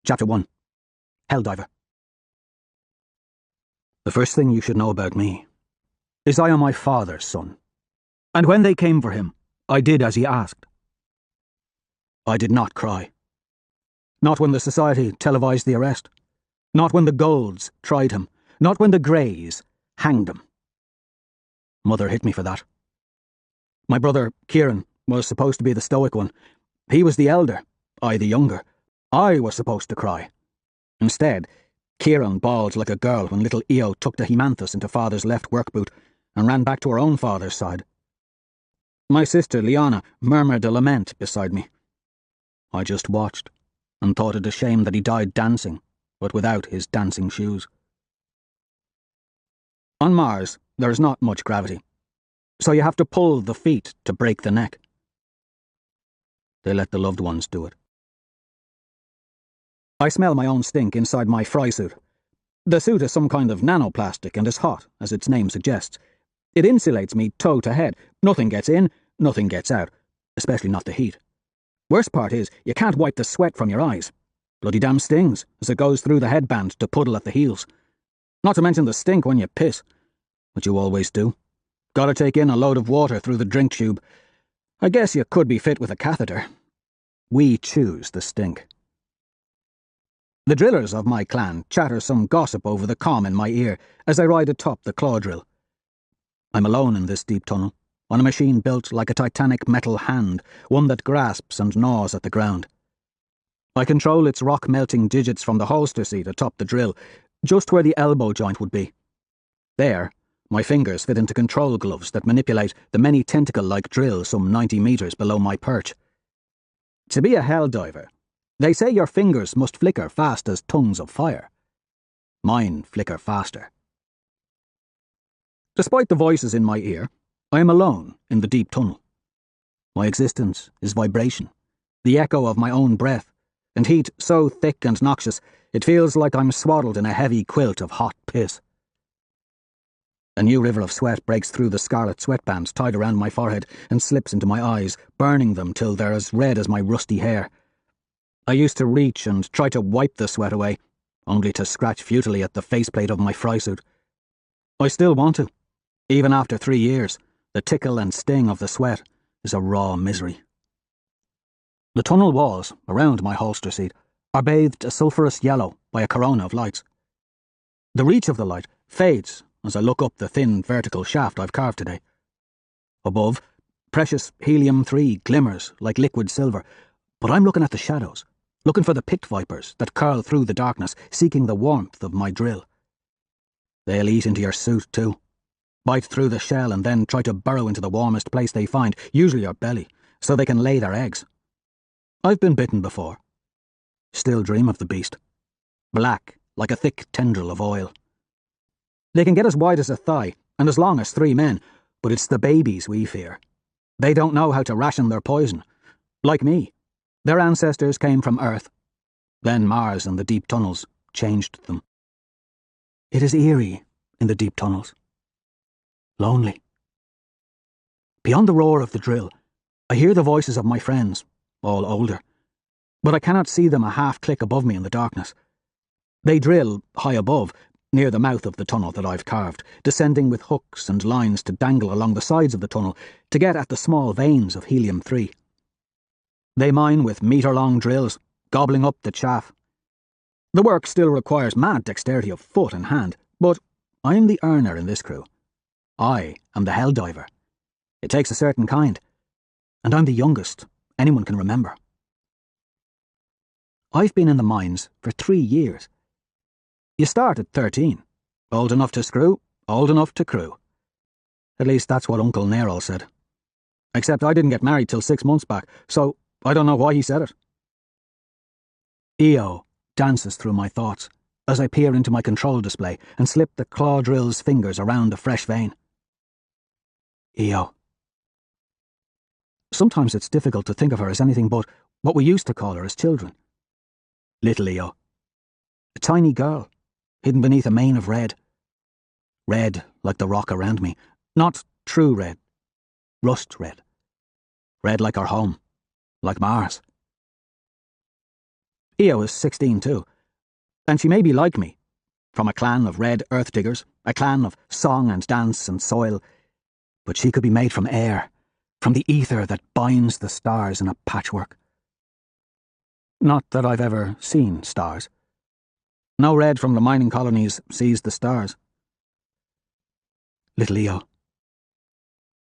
Chapter 1. Helldiver. The first thing you should know about me is I am my father's son, and when they came for him, I did as he asked. I did not cry. Not when the society televised the arrest. Not when the Golds tried him. Not when the Greys hanged him. Mother hit me for that. My brother, Kieran, was supposed to be the stoic one. He was the elder, I the younger. I was supposed to cry. Instead, Kieran bawled like a girl when little Io took the Hemanthus into father's left work boot and ran back to her own father's side. My sister, Liana, murmured a lament beside me. I just watched and thought it a shame that he died dancing, but without his dancing shoes. On Mars, there is not much gravity, so you have to pull the feet to break the neck. They let the loved ones do it. I smell my own stink inside my fry suit. The suit is some kind of nanoplastic and is hot, as its name suggests. It insulates me toe to head. Nothing gets in, nothing gets out, especially not the heat. Worst part is, you can't wipe the sweat from your eyes. Bloody damn stings, as it goes through the headband to puddle at the heels. Not to mention the stink when you piss, which you always do. Gotta take in a load of water through the drink tube. I guess you could be fit with a catheter. We choose the stink. The drillers of my clan chatter some gossip over the comm in my ear as I ride atop the claw drill. I'm alone in this deep tunnel, on a machine built like a titanic metal hand, one that grasps and gnaws at the ground. I control its rock-melting digits from the holster seat atop the drill, just where the elbow joint would be. There, my fingers fit into control gloves that manipulate the many tentacle-like drills some 90 metres below my perch. To be a helldiver, they say your fingers must flicker fast as tongues of fire. Mine flicker faster. Despite the voices in my ear, I am alone in the deep tunnel. My existence is vibration, the echo of my own breath, and heat so thick and noxious it feels like I'm swaddled in a heavy quilt of hot piss. A new river of sweat breaks through the scarlet sweatbands tied around my forehead and slips into my eyes, burning them till they're as red as my rusty hair. I used to reach and try to wipe the sweat away, only to scratch futilely at the faceplate of my fry suit. I still want to. Even after 3 years, the tickle and sting of the sweat is a raw misery. The tunnel walls, around my holster seat, are bathed a sulphurous yellow by a corona of lights. The reach of the light fades as I look up the thin vertical shaft I've carved today. Above, precious helium-3 glimmers like liquid silver, but I'm looking at the shadows, looking for the pit vipers that curl through the darkness, seeking the warmth of my drill. They'll eat into your suit, too. Bite through the shell and then try to burrow into the warmest place they find, usually your belly, so they can lay their eggs. I've been bitten before. Still dream of the beast. Black, like a thick tendril of oil. They can get as wide as a thigh, and as long as 3 men, but it's the babies we fear. They don't know how to ration their poison. Like me, their ancestors came from Earth. Then Mars and the deep tunnels changed them. It is eerie in the deep tunnels. Lonely. Beyond the roar of the drill, I hear the voices of my friends, all older, but I cannot see them a half-click above me in the darkness. They drill high above, near the mouth of the tunnel that I've carved, descending with hooks and lines to dangle along the sides of the tunnel to get at the small veins of helium-3. They mine with metre-long drills, gobbling up the chaff. The work still requires mad dexterity of foot and hand, but I am the earner in this crew. I am the helldiver. It takes a certain kind, and I'm the youngest anyone can remember. I've been in the mines for 3 years. You start at 13. Old enough to screw, old enough to crew. At least that's what Uncle Nerol said. Except I didn't get married till 6 months back, so I don't know why he said it. Io dances through my thoughts as I peer into my control display and slip the claw drill's fingers around a fresh vein. Io. Sometimes it's difficult to think of her as anything but what we used to call her as children. Little Io. A tiny girl, hidden beneath a mane of red. Red like the rock around me. Not true red. Rust red. Red like our home. Like Mars. Io is 16 too, and she may be like me, from a clan of red earth diggers, a clan of song and dance and soil, but she could be made from air, from the ether that binds the stars in a patchwork. Not that I've ever seen stars. No red from the mining colonies sees the stars. Little Io.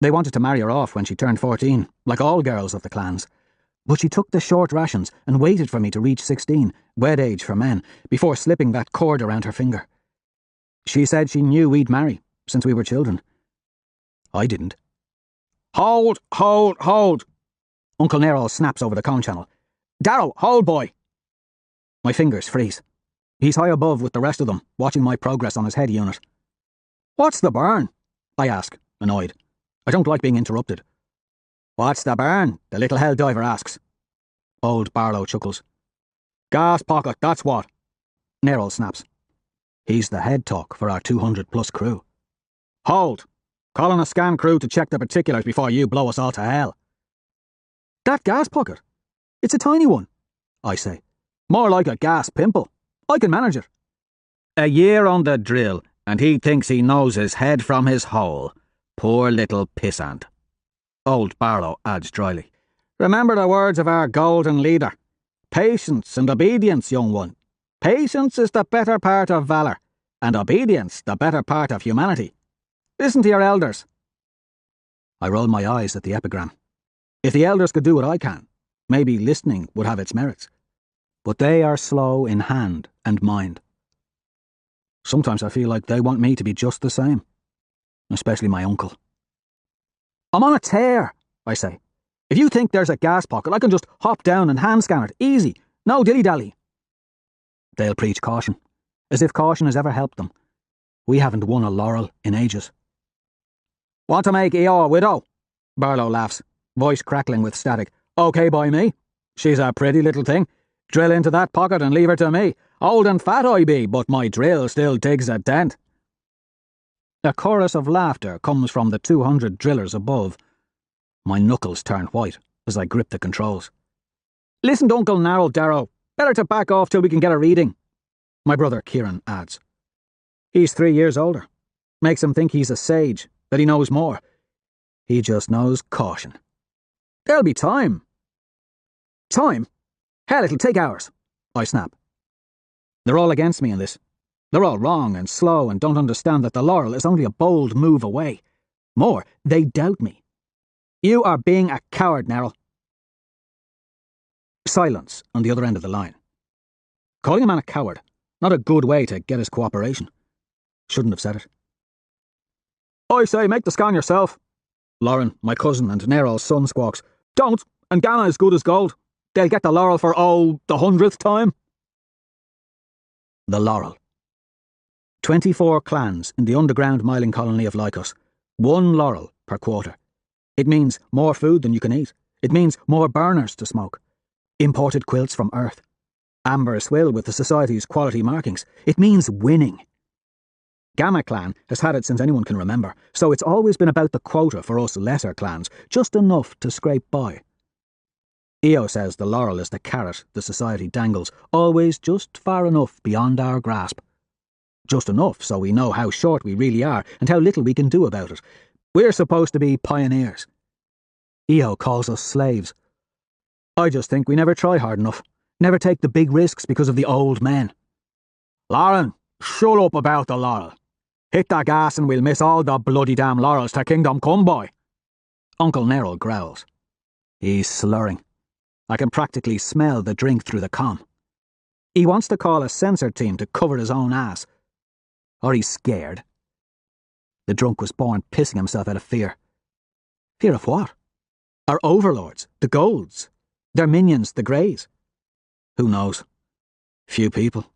They wanted to marry her off when she turned 14, like all girls of the clans. But she took the short rations and waited for me to reach 16, wed age for men, before slipping that cord around her finger. She said she knew we'd marry, since we were children. I didn't. Hold, hold, hold! Uncle Nerol snaps over the comm channel. Darrow, hold, boy! My fingers freeze. He's high above with the rest of them, watching my progress on his head unit. What's the burn? I ask, annoyed. I don't like being interrupted. What's the burn? The little hell diver asks. Old Barlow chuckles. Gas pocket, that's what. Nerol snaps. He's the head talk for our 200-plus crew. Hold! Calling a scan crew to check the particulars before you blow us all to hell. That gas pocket? It's a tiny one, I say. More like a gas pimple. I can manage it. A year on the drill, and he thinks he knows his head from his hole. Poor little pissant. Old Barlow adds dryly. Remember the words of our golden leader. Patience and obedience, young one. Patience is the better part of valour, and obedience the better part of humanity. Listen to your elders. I roll my eyes at the epigram. If the elders could do what I can, maybe listening would have its merits. But they are slow in hand and mind. Sometimes I feel like they want me to be just the same. Especially my uncle. I'm on a tear, I say. If you think there's a gas pocket, I can just hop down and hand scan it. Easy. No dilly-dally. They'll preach caution, as if caution has ever helped them. We haven't won a laurel in ages. Want to make Io a widow? Barlow laughs, voice crackling with static. Okay by me. She's a pretty little thing. Drill into that pocket and leave her to me. Old and fat I be, but my drill still digs a dent. A chorus of laughter comes from the 200 drillers above. My knuckles turn white as I grip the controls. Listen to Uncle Narrow, Darrow. Better to back off till we can get a reading. My brother Kieran adds. He's 3 years older. Makes him think he's a sage, that he knows more. He just knows caution. There'll be time. Time? Hell, it'll take hours, I snap. They're all against me in this. They're all wrong and slow and don't understand that the laurel is only a bold move away. More, they doubt me. You are being a coward, Nerol. Silence on the other end of the line. Calling a man a coward, not a good way to get his cooperation. Shouldn't have said it. I say, make the scan yourself. Lauren, my cousin, and Nerol's son squawks. Don't, and Ghana is good as gold. They'll get the laurel for, the 100th time. The laurel. 24 clans in the underground mining colony of Lycos. 1 laurel per quarter. It means more food than you can eat. It means more burners to smoke. Imported quilts from Earth. Amber swill with the Society's quality markings. It means winning. Gamma clan has had it since anyone can remember, so it's always been about the quota for us lesser clans, just enough to scrape by. Io says the laurel is the carrot the Society dangles, always just far enough beyond our grasp. Just enough so we know how short we really are and how little we can do about it. We're supposed to be pioneers. Io calls us slaves. I just think we never try hard enough, never take the big risks because of the old men. Lauren, shut up about the laurel. Hit that gas and we'll miss all the bloody damn laurels to Kingdom Come, boy. Uncle Nerol growls. He's slurring. I can practically smell the drink through the comm. He wants to call a censor team to cover his own ass. Or he's scared. The drunk was born pissing himself out of fear. Fear of what? Our overlords, the Golds. Their minions, the Greys. Who knows? Few people.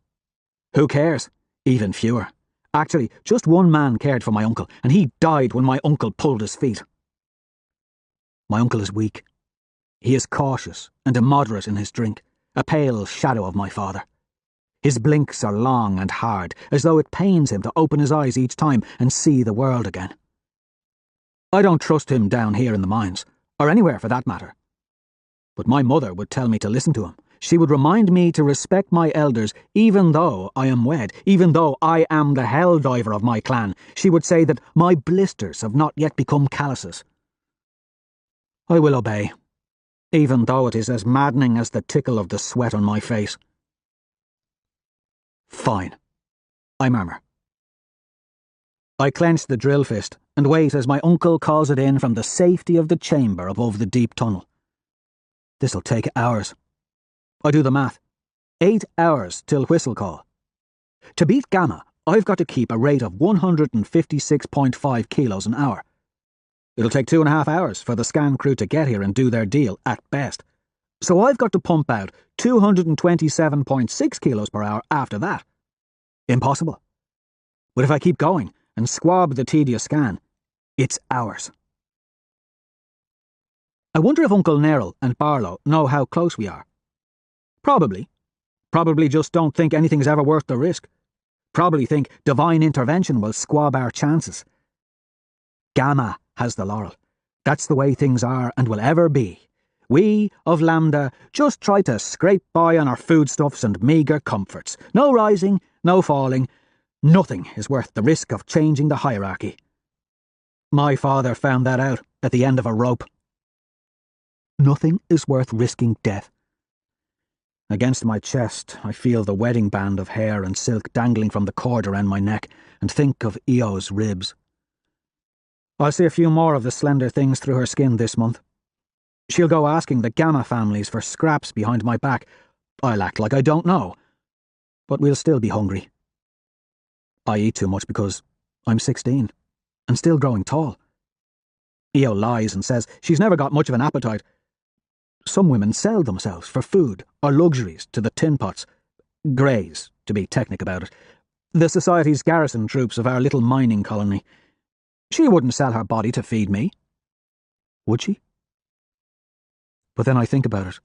Who cares? Even fewer. Actually, just one man cared for my uncle, and he died when my uncle pulled his feet. My uncle is weak. He is cautious and immoderate in his drink, a pale shadow of my father. His blinks are long and hard, as though it pains him to open his eyes each time and see the world again. I don't trust him down here in the mines, or anywhere for that matter. But my mother would tell me to listen to him. She would remind me to respect my elders, even though I am wed, even though I am the hell diver of my clan. She would say that my blisters have not yet become calluses. I will obey, even though it is as maddening as the tickle of the sweat on my face. Fine, I murmur. I clench the drill fist and wait as my uncle calls it in from the safety of the chamber above the deep tunnel. This'll take hours. I do the math. 8 hours till whistle call. To beat Gamma, I've got to keep a rate of 156.5 kilos an hour. It'll take 2.5 hours for the scan crew to get here and do their deal, at best. So I've got to pump out 227.6 kilos per hour after that. Impossible. But if I keep going and squab the tedious scan, it's hours. I wonder if Uncle Neril and Barlow know how close we are. Probably. Probably just don't think anything's ever worth the risk. Probably think divine intervention will squab our chances. Gamma has the laurel. That's the way things are and will ever be. We of Lambda just try to scrape by on our foodstuffs and meagre comforts. No rising, no falling. Nothing is worth the risk of changing the hierarchy. My father found that out at the end of a rope. Nothing is worth risking death. Against my chest, I feel the wedding band of hair and silk dangling from the cord around my neck and think of Eo's ribs. I'll see a few more of the slender things through her skin this month. She'll go asking the Gamma families for scraps behind my back. I'll act like I don't know. But we'll still be hungry. I eat too much because I'm 16 and still growing tall. Eo lies and says she's never got much of an appetite. Some women sell themselves for food or luxuries to the tin pots. Greys, to be technic about it. The Society's garrison troops of our little mining colony. She wouldn't sell her body to feed me. Would she? But then I think about it.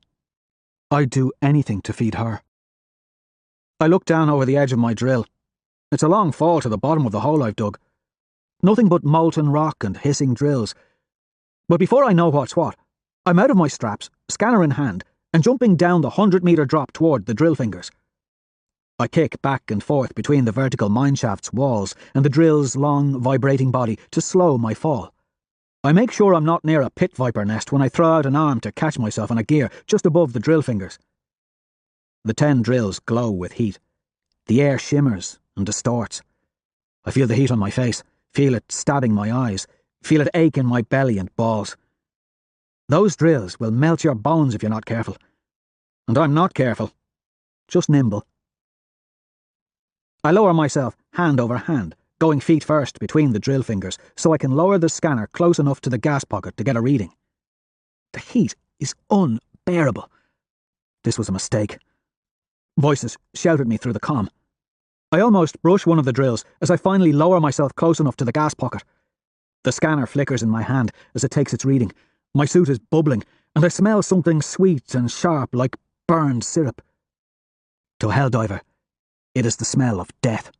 I'd do anything to feed her. I look down over the edge of my drill. It's a long fall to the bottom of the hole I've dug. Nothing but molten rock and hissing drills. But before I know what's what, I'm out of my straps, scanner in hand, and jumping down the 100-metre drop toward the drill fingers. I kick back and forth between the vertical mineshaft's walls and the drill's long, vibrating body to slow my fall. I make sure I'm not near a pit viper nest when I throw out an arm to catch myself on a gear just above the drill fingers. The 10 drills glow with heat. The air shimmers and distorts. I feel the heat on my face, feel it stabbing my eyes, feel it ache in my belly and balls. Those drills will melt your bones if you're not careful. And I'm not careful. Just nimble. I lower myself hand over hand, going feet first between the drill fingers, so I can lower the scanner close enough to the gas pocket to get a reading. The heat is unbearable. This was a mistake. Voices shout at me through the comm. I almost brush one of the drills as I finally lower myself close enough to the gas pocket. The scanner flickers in my hand as it takes its reading. My suit is bubbling, and I smell something sweet and sharp like burned syrup. To a helldiver, it is the smell of death.